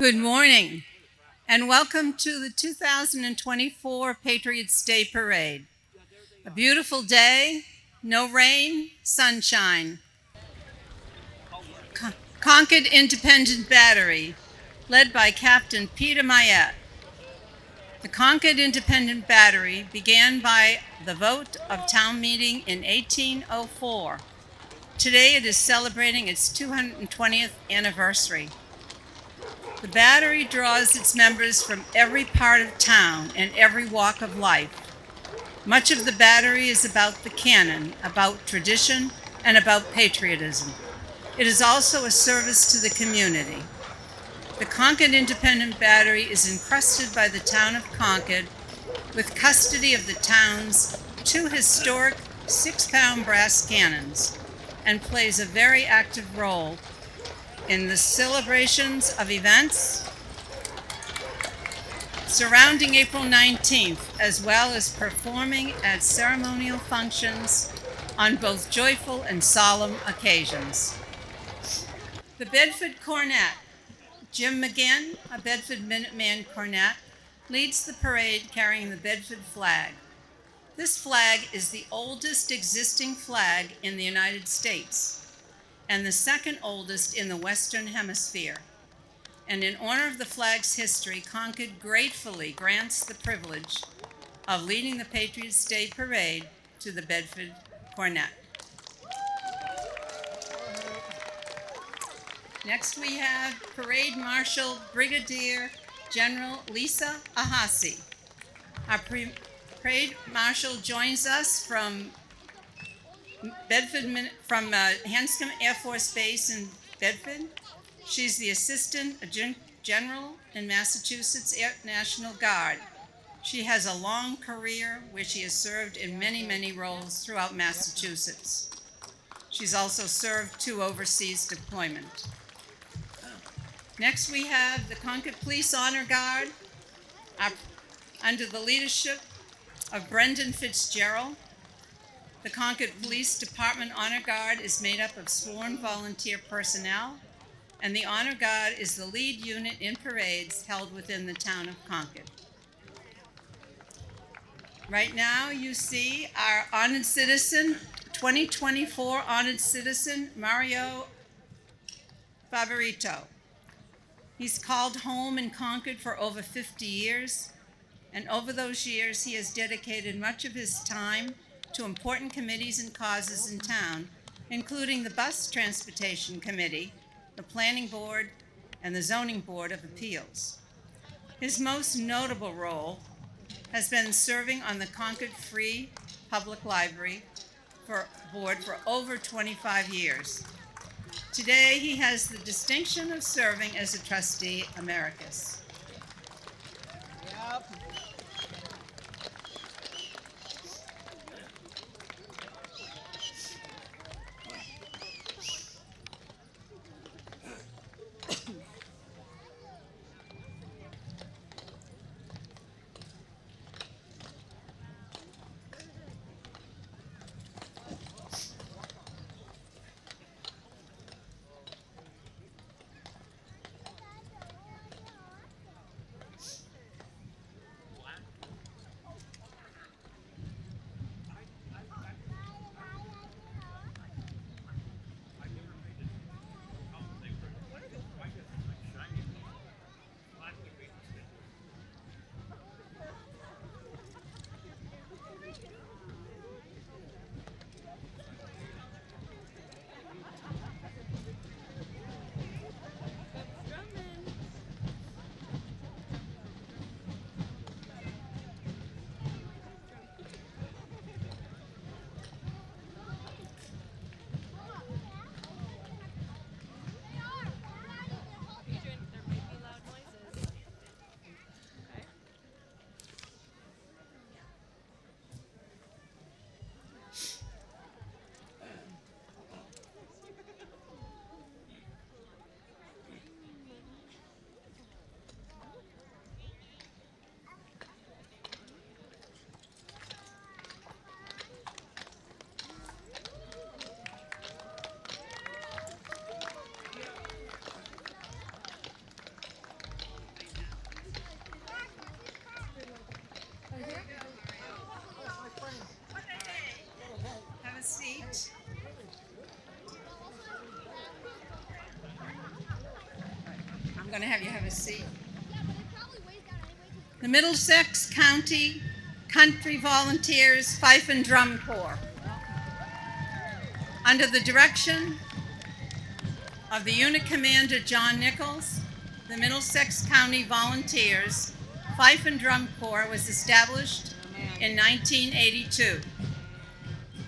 Good morning, and welcome to the 2024 Patriots Day Parade. A beautiful day, no rain, sunshine. Concord Independent Battery, led by Captain Peter Mayette. The Concord Independent Battery began by the vote of town meeting in 1804. Today it is celebrating its 220th anniversary. The battery draws its members from every part of town and every walk of life. Much of the battery is about the canon, about tradition, and about patriotism. It is also a service to the community. The Concord Independent Battery is encrusted by the town of Concord with custody of the town's two historic 6-pound brass cannons and plays a very active role in the celebrations of events surrounding April 19th, as well as performing at ceremonial functions on both joyful and solemn occasions. The Bedford Cornet. Jim McGinn, a Bedford Minuteman cornet, leads the parade carrying the Bedford flag. This flag is the oldest existing flag in the United States and the second oldest in the Western Hemisphere. And in honor of the flag's history, Concord gratefully grants the privilege of leading the Patriots Day Parade to the Bedford Cornet. Next we have Parade Marshal Brigadier General Lisa Ahasi. Our Parade Marshal joins us from Hanscom Air Force Base in Bedford. She's the Assistant General in Massachusetts National Guard. She has a long career where she has served in many roles throughout Massachusetts. She's also served 2 overseas deployments. Next we have the Concord Police Honor Guard under the leadership of Brendan Fitzgerald. The Concord Police Department Honor Guard is made up of sworn volunteer personnel, and the Honor Guard is the lead unit in parades held within the town of Concord. Right now you see our honored citizen, 2024 honored citizen, Mario Favorito. He's called home in Concord for over 50 years, and over those years he has dedicated much of his time to important committees and causes in town, including the Bus Transportation Committee, the Planning Board, and the Zoning Board of Appeals. His most notable role has been serving on the Concord Free Public Library Board for over 25 years. Today, he has the distinction of serving as a trustee emeritus. going to have you have a seat. The Middlesex County Country Volunteers Fife and Drum Corps. Under the direction of the unit commander, John Nichols, the Middlesex County Volunteers Fife and Drum Corps was established in 1982.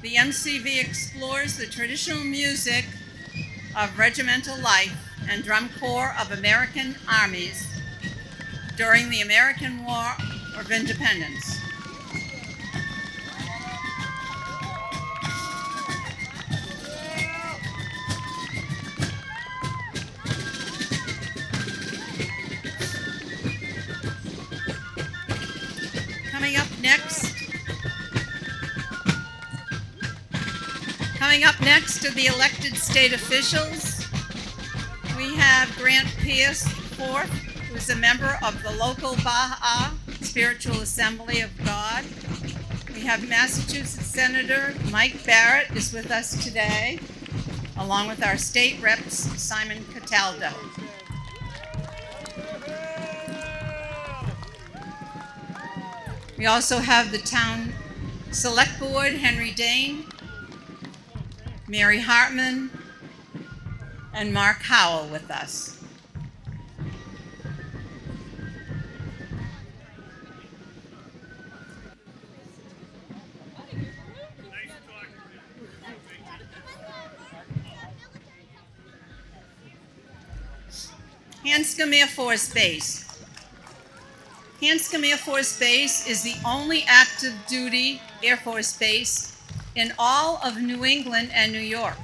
The MCV explores the traditional music of regimental life and drum corps of American armies during the American War of Independence. Coming up next are the elected state officials. We have Grant Pierce IV, who is a member of the local Baha'i Spiritual Assembly of God. We have Massachusetts Senator Mike Barrett is with us today, along with our state reps, Simon Cataldo. We also have the town select board, Henry Dane, Mary Hartman, and Mark Howell with us. Hanscom Air Force Base. Hanscom Air Force Base is the only active duty Air Force base in all of New England and New York.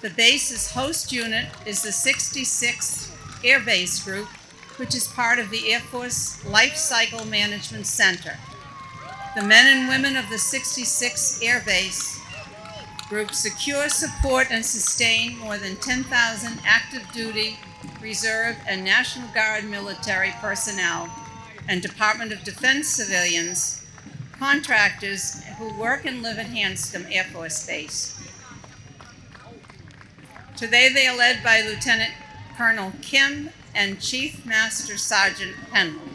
The base's host unit is the 66th Air Base Group, which is part of the Air Force Life Cycle Management Center. The men and women of the 66th Air Base Group secure, support, and sustain more than 10,000 active duty, reserve, and National Guard military personnel and Department of Defense civilians, contractors who work and live at Hanscom Air Force Base. Today they are led by Lieutenant Colonel Kim and Chief Master Sergeant Penland.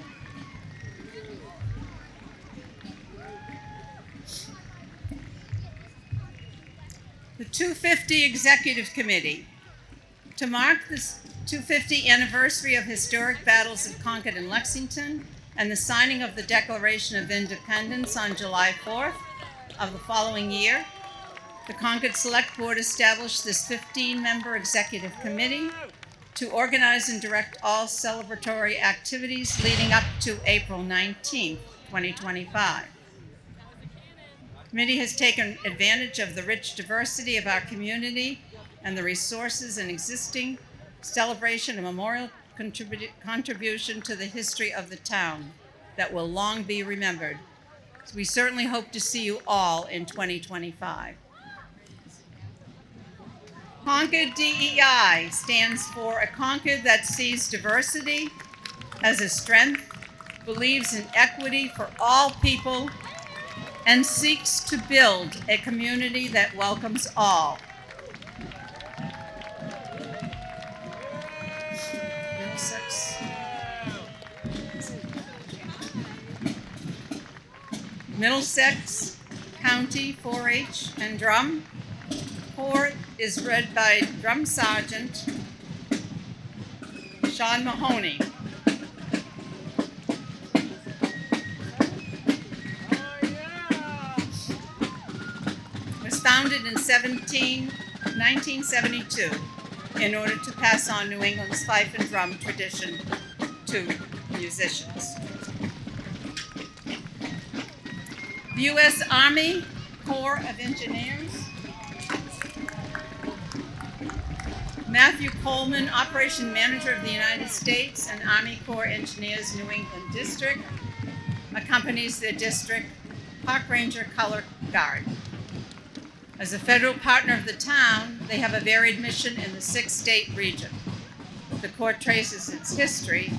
The 250 Executive Committee. To mark the 250th anniversary of historic battles of Concord and Lexington and the signing of the Declaration of Independence on July 4th of the following year, the Concord Select Board established this 15-member executive committee to organize and direct all celebratory activities leading up to April 19th, 2025. The committee has taken advantage of the rich diversity of our community and the resources and existing celebration and memorial contribution to the history of the town that will long be remembered. So we certainly hope to see you all in 2025. Concord DEI stands for a Concord that sees diversity as a strength, believes in equity for all people, and seeks to build a community that welcomes all. Middlesex County 4-H and Drum Corps is led by Drum Sergeant Sean Mahoney. It was founded in 1972 in order to pass on New England's fife and drum tradition to musicians. The U.S. Army Corps of Engineers. Matthew Coleman, Operation Manager of the United States and Army Corps Engineers New England District, accompanies their district Park Ranger Color Guard. As a federal partner of the town, they have a varied mission in the 6-state region. The Corps traces its history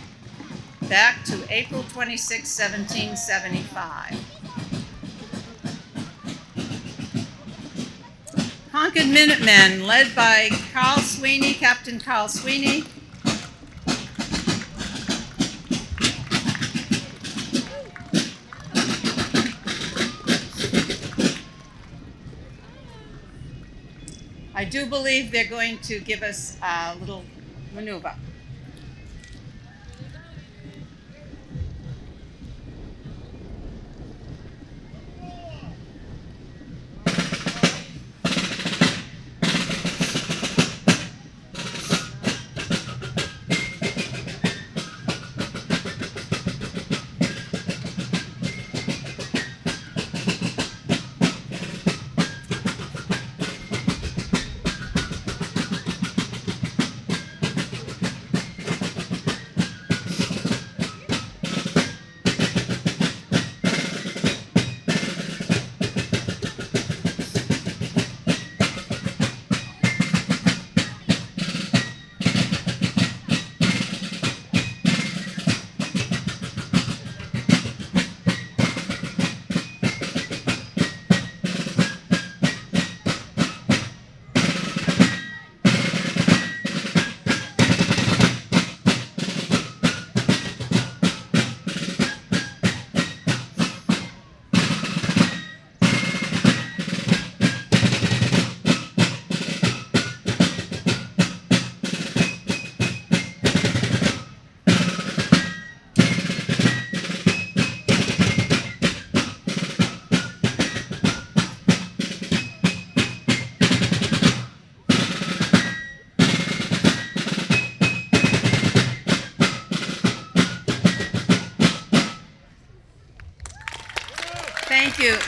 back to April 26, 1775. Concord Minutemen, led by Captain Carl Sweeney, I do believe they're going to give us a little maneuver.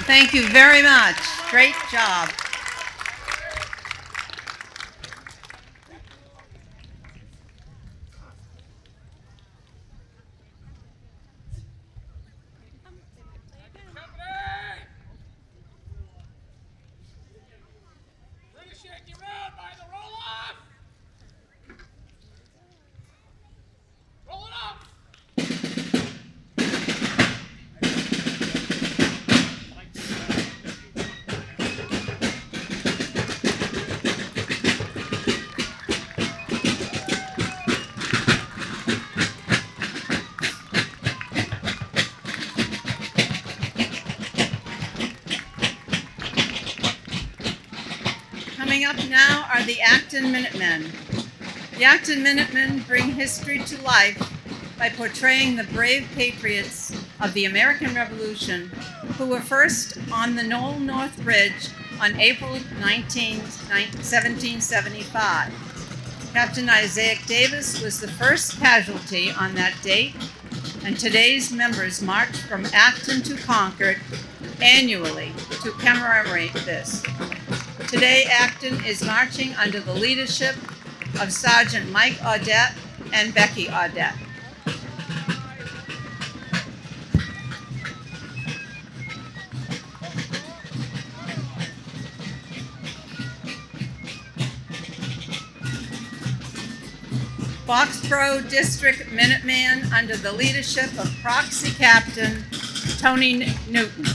Thank you very much. Great job. Coming up now are the Acton Minutemen. The Acton Minutemen bring history to life by portraying the brave patriots of the American Revolution who were first on the Knoll North Bridge on April 19, 1775. Captain Isaac Davis was the first casualty on that date, and today's members march from Acton to Concord annually to commemorate this. Today, Acton is marching under the leadership of Sergeant Mike Audette and Becky Audette. Foxborough District Minuteman under the leadership of Proxy Captain Tony Newton.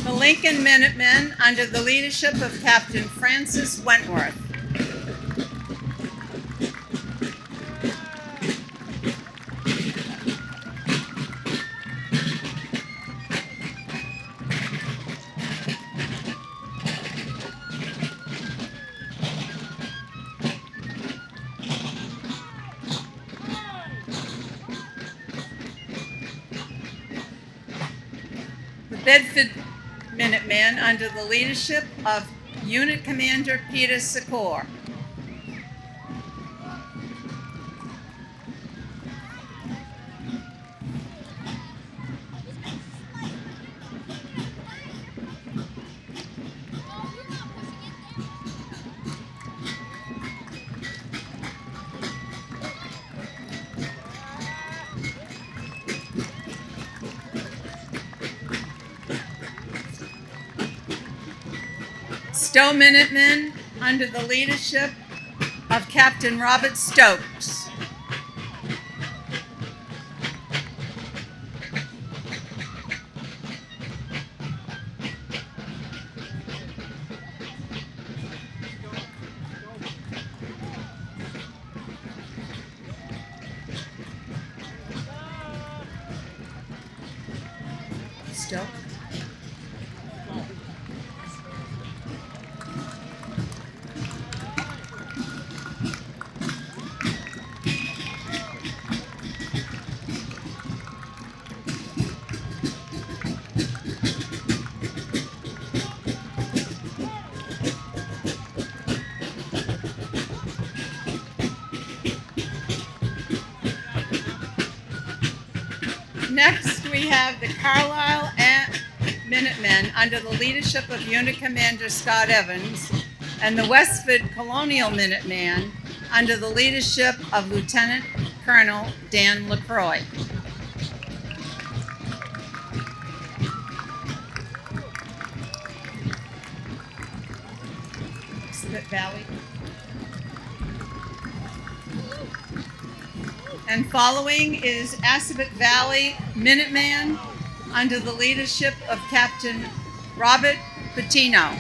The Lincoln Minutemen under the leadership of Captain Francis Wentworth. Bedford Minutemen under the leadership of Unit Commander Peter Secor. Stowe Minutemen under the leadership of Captain Robert Stokes. Stoke. Next, we have the Carlisle Minutemen under the leadership of Unit Commander Scott Evans, and the Westford Colonial Minuteman under the leadership of Lieutenant Colonel Dan LaCroix. Spit Valley. And following is Assabet Valley Minuteman under the leadership of Captain Robert Patino.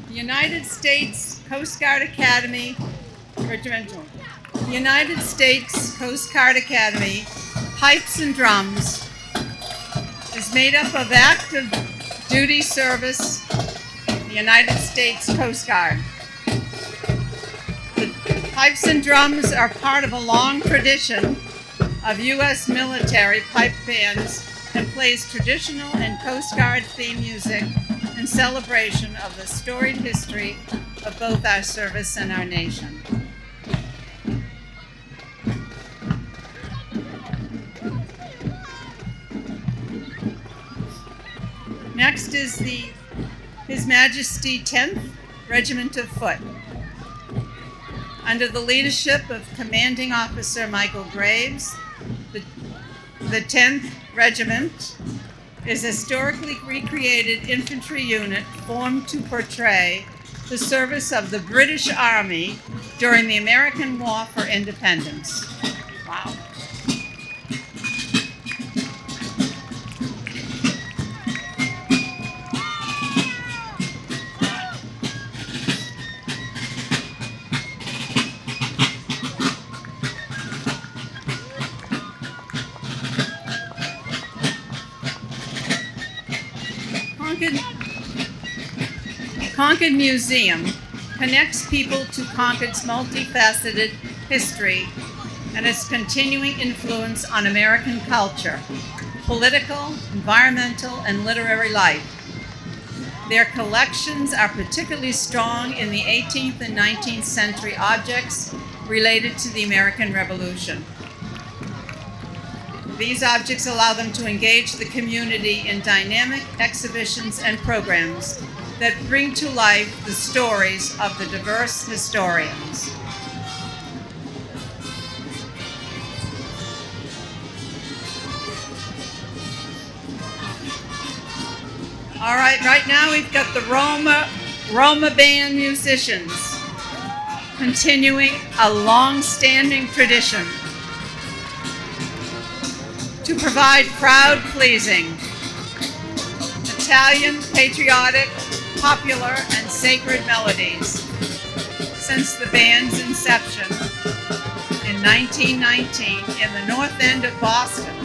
United States Coast Guard Academy Regimental. United States Coast Guard Academy Pipes and Drums is made up of active duty service in the United States Coast Guard. The pipes and drums are part of a long tradition of U.S. military pipe bands and plays traditional and Coast Guard theme music in celebration of the storied history of both our service and our nation. Next is His Majesty 10th Regiment of Foot. Under the leadership of Commanding Officer Michael Graves, the 10th Regiment is a historically recreated infantry unit formed to portray the service of the British Army during the American War for Independence. Wow. Concord Museum connects people to Concord's multifaceted history and its continuing influence on American culture, political, environmental, and literary life. Their collections are particularly strong in the 18th and 19th century objects related to the American Revolution. These objects allow them to engage the community in dynamic exhibitions and programs that bring to life the stories of the diverse historians. All right now we've got the Roma Band musicians, continuing a long-standing tradition to provide crowd-pleasing, Italian, patriotic, popular, and sacred melodies since the band's inception in 1919 in the North End of Boston.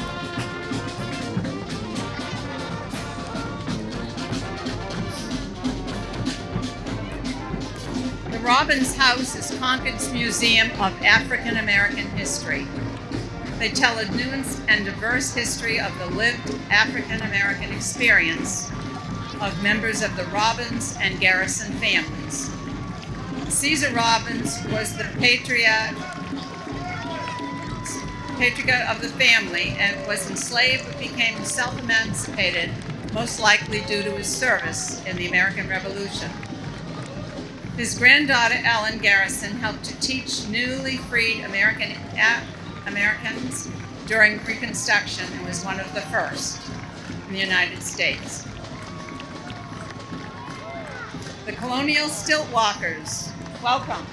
The Robbins House is Concord's Museum of African American History. They tell a nuanced and diverse history of the lived African American experience of members of the Robbins and Garrison families. Caesar Robbins was the patriarch of the family and was enslaved but became self-emancipated, most likely due to his service in the American Revolution. His granddaughter, Ellen Garrison, helped to teach newly freed Americans during Reconstruction and was one of the first in the United States. The Colonial Stilt Walkers, welcome.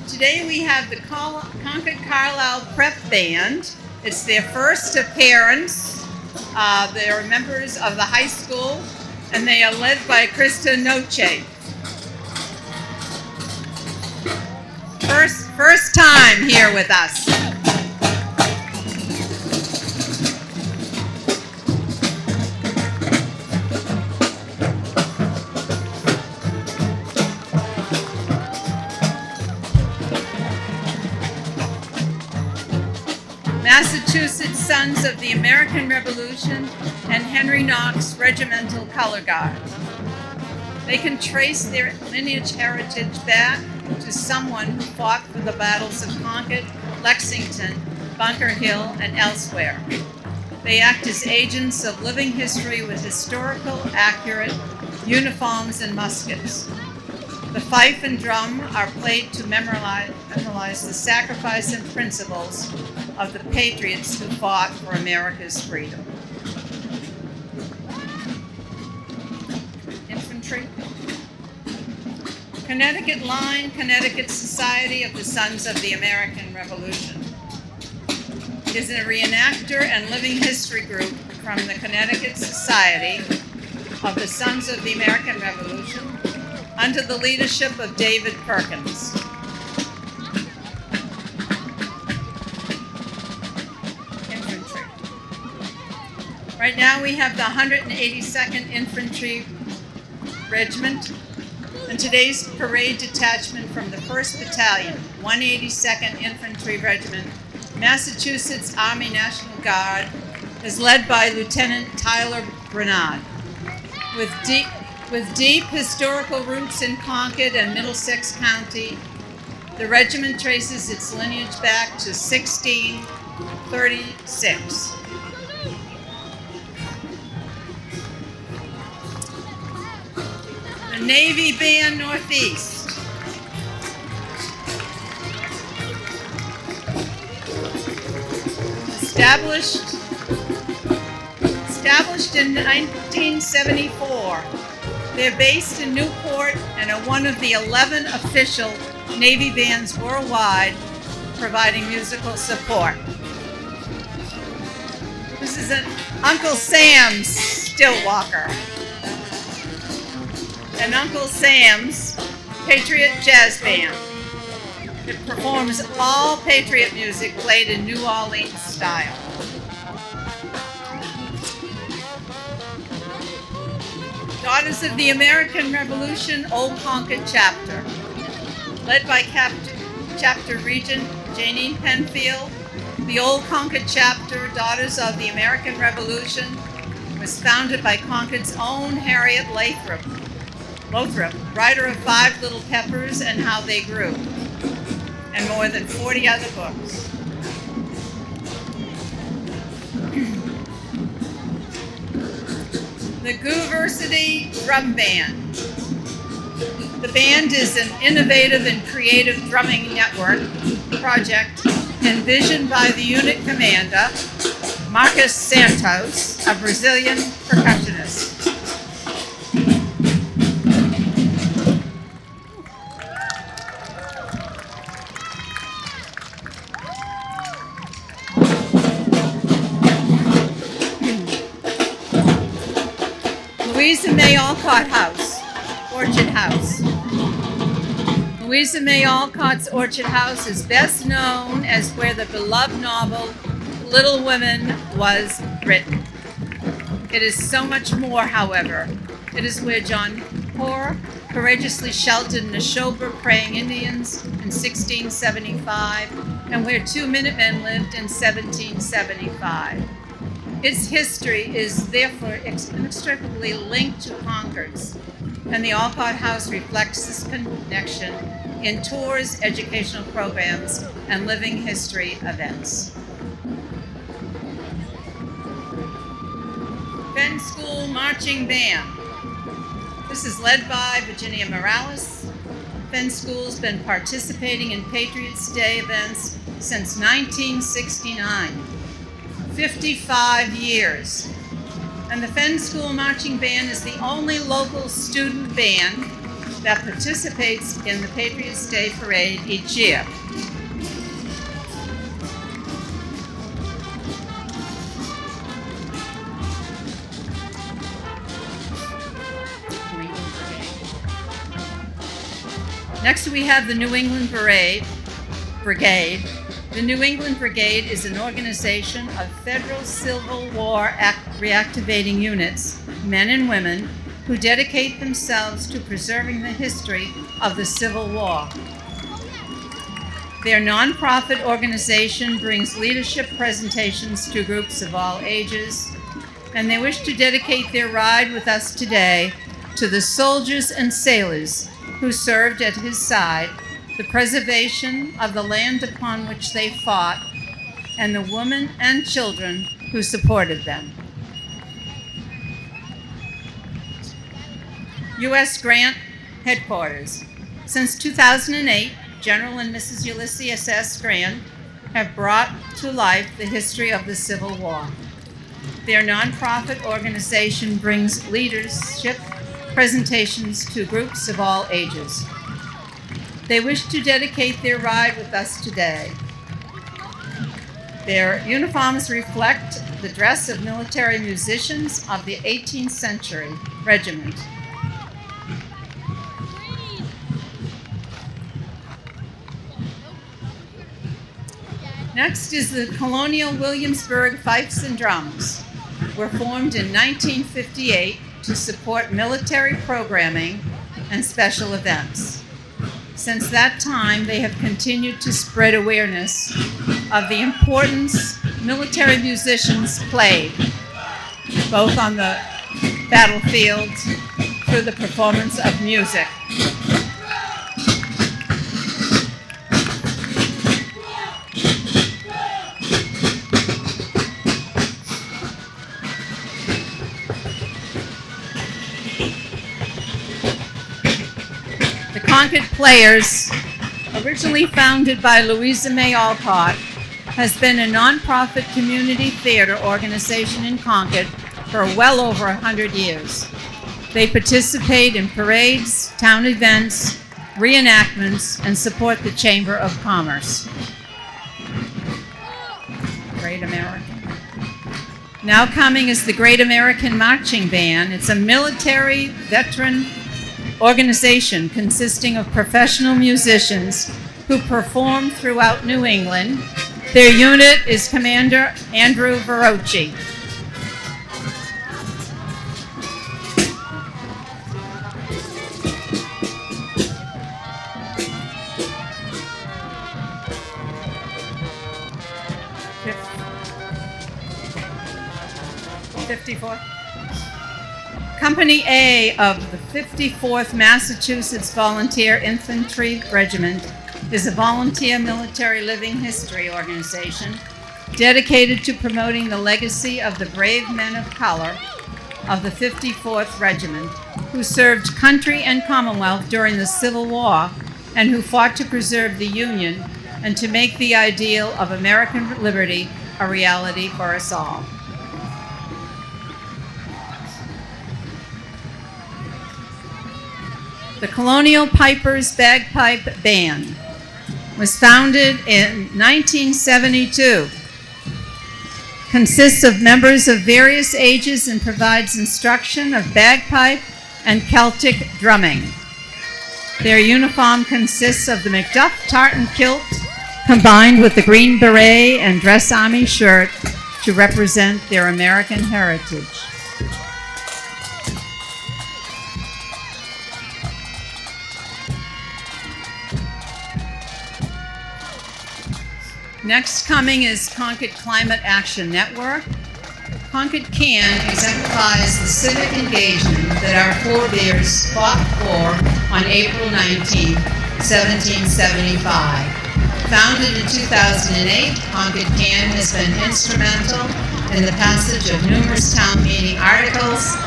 Today we have the Concord Carlisle Prep Band. It's their first appearance. They are members of the high school, and they are led by Krista Noche. First time here with us. Massachusetts Sons of the American Revolution and Henry Knox Regimental Color Guard. They can trace their lineage heritage back to someone who fought for the battles of Concord, Lexington, Bunker Hill, and elsewhere. They act as agents of living history with historical, accurate uniforms and muskets. The fife and drum are played to memorialize the sacrifice and principles of the patriots who fought for America's freedom. Infantry. Connecticut Line, Connecticut Society of the Sons of the American Revolution is a reenactor and living history group from the Connecticut Society of the Sons of the American Revolution under the leadership of David Perkins. Infantry. Right now we have the 182nd Infantry Regiment and today's parade detachment from the 1st Battalion, 182nd Infantry Regiment, Massachusetts Army National Guard, is led by Lieutenant Tyler Bernard. With deep historical roots in Concord and Middlesex County, the regiment traces its lineage back to 1636. The Navy Band Northeast. Established in 1974. They're based in Newport and are one of the 11 official Navy bands worldwide providing musical support. This is an Uncle Sam's Stilt Walker. And Uncle Sam's Patriot Jazz Band. It performs all Patriot music played in New Orleans style. Daughters of the American Revolution, Old Concord Chapter. Led by Chapter Regent Janine Penfield, the Old Concord Chapter, Daughters of the American Revolution, was founded by Concord's own Harriet Lathrop, writer of Five Little Peppers and How They Grew, and more than 40 other books. The Gooversity Drum Band. The band is an innovative and creative drumming network project envisioned by the unit commander, Marcos Santos, a Brazilian percussionist. Louisa May Alcott House, Orchard House. Louisa May Alcott's Orchard House is best known as where the beloved novel Little Women was written. It is so much more, however. It is where John Hoare courageously sheltered Neshoba praying Indians in 1675 and where 2 Minutemen lived in 1775. Its history is therefore inextricably linked to Concord's, and the Alcott House reflects this connection in tours, educational programs, and living history events. Penn School Marching Band. This is led by Virginia Morales. Fenn School's been participating in Patriots Day events since 1969, 55 years. And the Fenn School Marching Band is the only local student band that participates in the Patriots Day Parade each year. Next we have the New England Brigade. The New England Brigade is an organization of federal Civil War reactivating units, men and women, who dedicate themselves to preserving the history of the Civil War. Their nonprofit organization brings leadership presentations to groups of all ages, and they wish to dedicate their ride with us today to the soldiers and sailors who served at his side, the preservation of the land upon which they fought, and the women and children who supported them. U.S. Grant Headquarters. Since 2008, General and Mrs. Ulysses S. Grant have brought to life the history of the Civil War. Their nonprofit organization brings leadership presentations to groups of all ages. They wish to dedicate their ride with us today. Their uniforms reflect the dress of military musicians of the 18th century regiment. Next is the Colonial Williamsburg Fifes and Drums. Were formed in 1958 to support military programming and special events. Since that time, they have continued to spread awareness of the importance military musicians played, both on the battlefield through the performance of music. Concord Players, originally founded by Louisa May Alcott, has been a nonprofit community theater organization in Concord for well over 100 years. They participate in parades, town events, reenactments, and support the Chamber of Commerce. Great American. Now coming is the Great American Marching Band. It's a military veteran organization consisting of professional musicians who perform throughout New England. Their unit is Commander Andrew Verocci. Company A of the 54th Massachusetts Volunteer Infantry Regiment is a volunteer military living history organization dedicated to promoting the legacy of the brave men of color of the 54th Regiment who served country and Commonwealth during the Civil War and who fought to preserve the Union and to make the ideal of American liberty a reality for us all. The Colonial Pipers Bagpipe Band was founded in 1972. Consists of members of various ages and provides instruction of bagpipe and Celtic drumming. Their uniform consists of the McDuff tartan kilt combined with the green beret and dress army shirt to represent their American heritage. Next coming is Concord Climate Action Network. Concord CAN exemplifies the civic engagement that our forebears fought for on April 19, 1775. Founded in 2008, Concord CAN has been instrumental in the passage of numerous town meeting articles,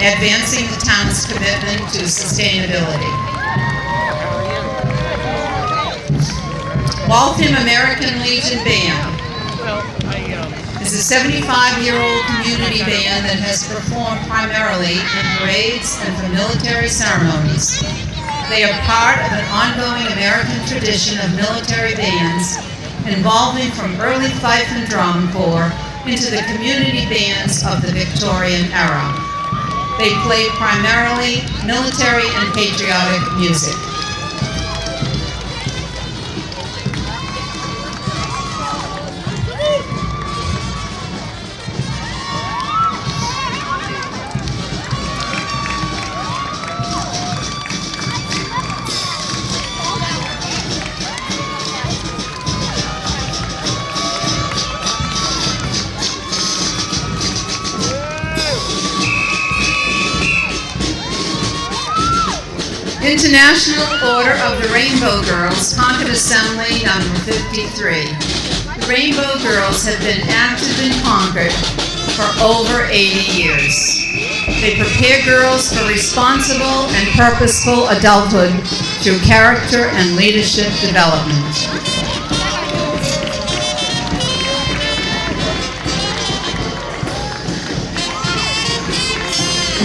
advancing the town's commitment to sustainability. Waltham American Legion Band is a 75-year-old community band that has performed primarily in parades and for military ceremonies. They are part of an ongoing American tradition of military bands involving from early fife and drum corps into the community bands of the Victorian era. They play primarily military and patriotic music. International Order of the Rainbow Girls, Concord Assembly number 53. The Rainbow Girls have been active in Concord for over 80 years. They prepare girls for responsible and purposeful adulthood through character and leadership development.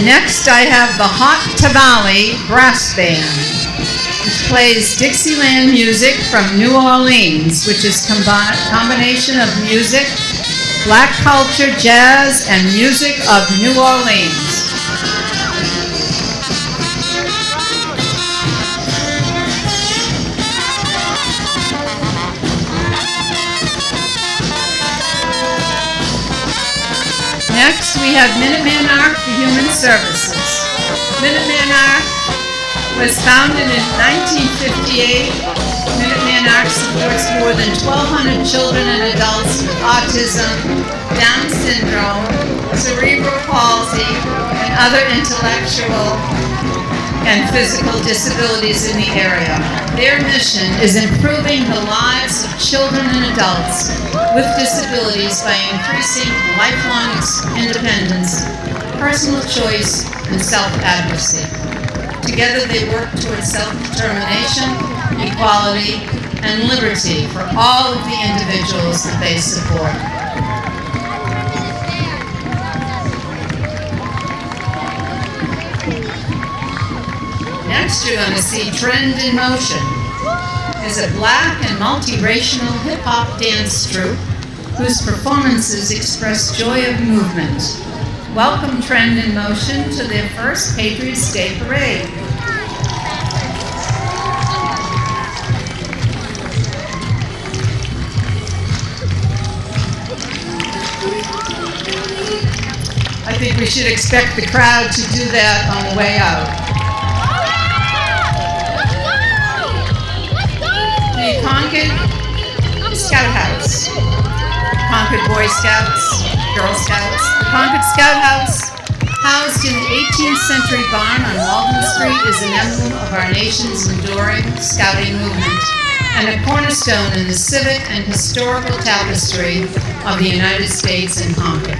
Next, I have the Hot Tamale Brass Band, which plays Dixieland music from New Orleans, which is a combination of music, black culture, jazz, and music of New Orleans. Next, we have Minutemen for Human Services. Minutemen was founded in 1958. Minutemen supports more than 1,200 children and adults with autism, Down syndrome, cerebral palsy, and other intellectual and physical disabilities in the area. Their mission is improving the lives of children and adults with disabilities by increasing lifelong independence, personal choice, and self-advocacy. Together they work towards self-determination, equality, and liberty for all of the individuals that they support. Next, you're going to see Trend in Motion. It's a black and multiracial hip-hop dance troupe whose performances express joy of movement. Welcome Trend in Motion to their first Patriots Day Parade. I think we should expect the crowd to do that on the way out. The Concord Scout House, Concord Boy Scouts, Girl Scouts. The Concord Scout House, housed in the 18th century barn on Walden Street, is an emblem of our nation's enduring scouting movement and a cornerstone in the civic and historical tapestry of the United States and Concord.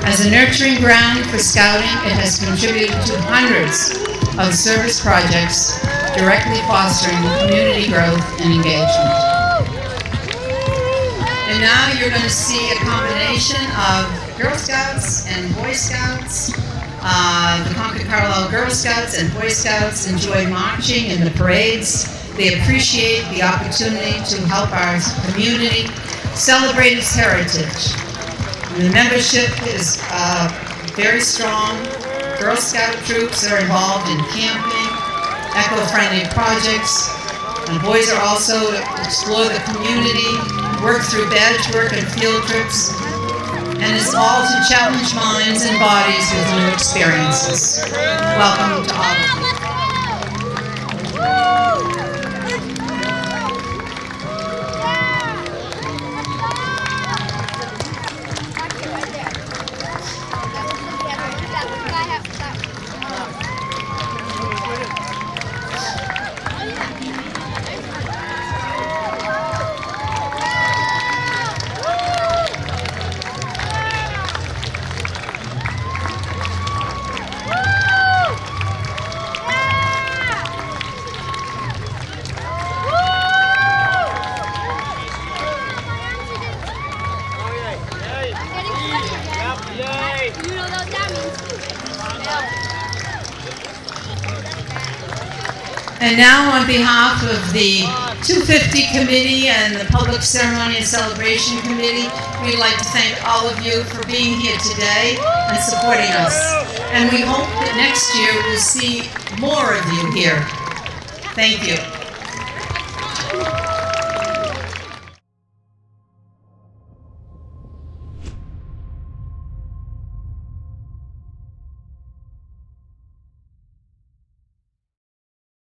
As a nurturing ground for scouting, it has contributed to hundreds of service projects directly fostering community growth and engagement. And now you're going to see a combination of Girl Scouts and Boy Scouts. The Concord Parallel Girl Scouts and Boy Scouts enjoy marching in the parades. They appreciate the opportunity to help our community celebrate its heritage. And the membership is very strong. Girl Scout troops are involved in camping, eco-friendly projects, and boys are also to explore the community, work through badge work and field trips, and it's all to challenge minds and bodies with new experiences. Welcome to all of you. And now, on behalf of the 250 Committee and the Public Ceremony and Celebration Committee, we'd like to thank all of you for being here today and supporting us. And we hope that next year we'll see more of you here. Thank you.